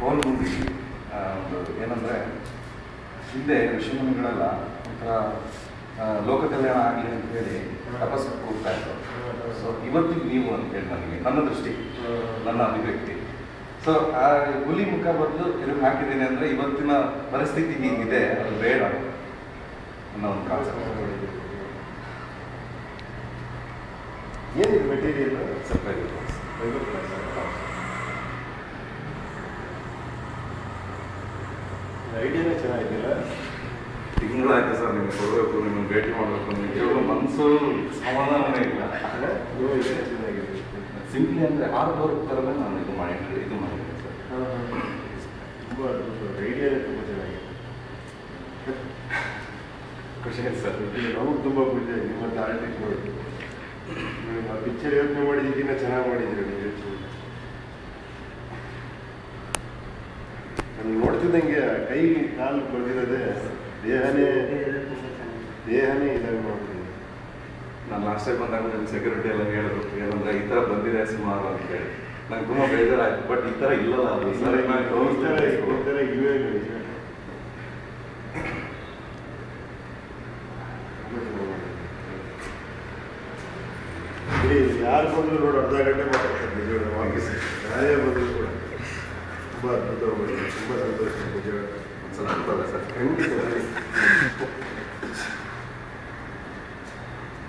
Hole movie ಒಂದು ಏನಂದರೆ ಹಿಂದೆ ಋಷಿಮುನಿಗಳೆಲ್ಲ ಒಂಥರ ಲೋಕ ಕಲ್ಯಾಣ ಆಗಲಿ ಅಂತ ಹೇಳಿ ತಪಸ್ಸು ಹೋಗ್ತಾ ಇದ್ರು. ಸೊ ಇವತ್ತಿಗೆ ನೀವು ಅಂತ ಹೇಳಿ ನನಗೆ ನನ್ನ ದೃಷ್ಟಿ, ನನ್ನ ಅಭಿವ್ಯಕ್ತಿ. ಸೊ ಆ ಹುಲಿ ಮುಖ ಬದಲು ಇದನ್ನು ಹಾಕಿದ್ದೀನಿ ಅಂದರೆ ಇವತ್ತಿನ ಪರಿಸ್ಥಿತಿ ಹೀಗಿದೆ, ಅದು ಬೇಡ ಅನ್ನೋ ಒಂದು ಕಾನ್ಸೆಪ್ಟ್. ಏನಿದೆ ಮೆಟೀರಿಯಲ್? ಸ್ವಲ್ಪ ಐಡಿಯಾನೇ ಚೆನ್ನಾಗಿಲ್ಲ. ತಿಂಗಳಾಯ್ತು ಸರ್ ನಿಮಗೆ ಕೊಡಬೇಕು, ನಿಮ್ಮನ್ನು ಭೇಟಿ ಮಾಡಬೇಕು, ನಿಮಗೆ ಮನಸ್ಸು ಸಮಾಧಾನವೇ ಇಲ್ಲ. ಚೆನ್ನಾಗಿದೆ. ಸಿಂಪ್ಲಿ ಅಂದರೆ ಆರ್ಟ್ ಥರನೇ ನಾನು ಇದು ಮಾಡಿದ್ದೀನಿ ಸರ್. ತುಂಬ ಐಡಿಯಾನೇ ತುಂಬ ಚೆನ್ನಾಗಿದೆ. ಖುಷಿ ಆಯ್ತು ಸರ್. ನಮಗೆ ತುಂಬ ಖುಷಿ ಆಗಿದೆ ನಿಮ್ಮಂತ ಆರ್ಟಿಸ್ಟ್ ನೋಡಿ. ಆ ಪಿಕ್ಚರ್ ಯೋಚನೆ ಮಾಡಿದ್ದಕ್ಕಿಂತ ಚೆನ್ನಾಗಿ ಮಾಡಿದ್ದೀರಿ ನೀವು ಯೋಚನೆ. ನಾನು ನೋಡ್ತಿದ್ದಂಗೆ ಕೈ ಕಾಲು ಬಂದಿರೋದೇ ದೇಹನೇ ಇದಾಗ ನೋಡ್ತೀನಿ. ನಾನು ಲಾಸ್ಟ್ ಟೈಮ್ ಬಂದಾಗ ನನ್ನ ಸೆಕ್ಯೂರಿಟಿ ಎಲ್ಲ ಹೇಳಿದ್ರು ಏನಂದರೆ ಈ ಥರ ಬಂದಿದೆ ಸುಮಾರು ಅಂತ ಹೇಳಿ. ನಂಗೆ ತುಂಬ ಬೇಜಾರಾಯಿತು. ಬಟ್ ಈ ಥರ ಇಲ್ಲಲ್ಲ ಅದು ಸರ್. ಈ ಥರ ಇವೇ ಯಾರು ಬಂದರೂ ನೋಡಿ ಅರ್ಧ ಗಂಟೆ ಮಾತಾಡ್ತಾರೆ ನಿಜವಾದ ವಾಕಿಸಿ. ಯಾರೇ ಬಂದರೂ ಕೂಡ ತುಂಬ ಅದ್ಭುತವಾಗಿ ತುಂಬ ಸಂತೋಷ. ನಿಜವಾದ ಒಂದ್ಸಲ ಅನ್ಕೋಲ್ಲ ಸರ್. ಖಂಡಿತ.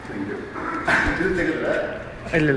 Thank you. ಇದು ತೆಗೆದ್ರೆ ಇಲ್ಲ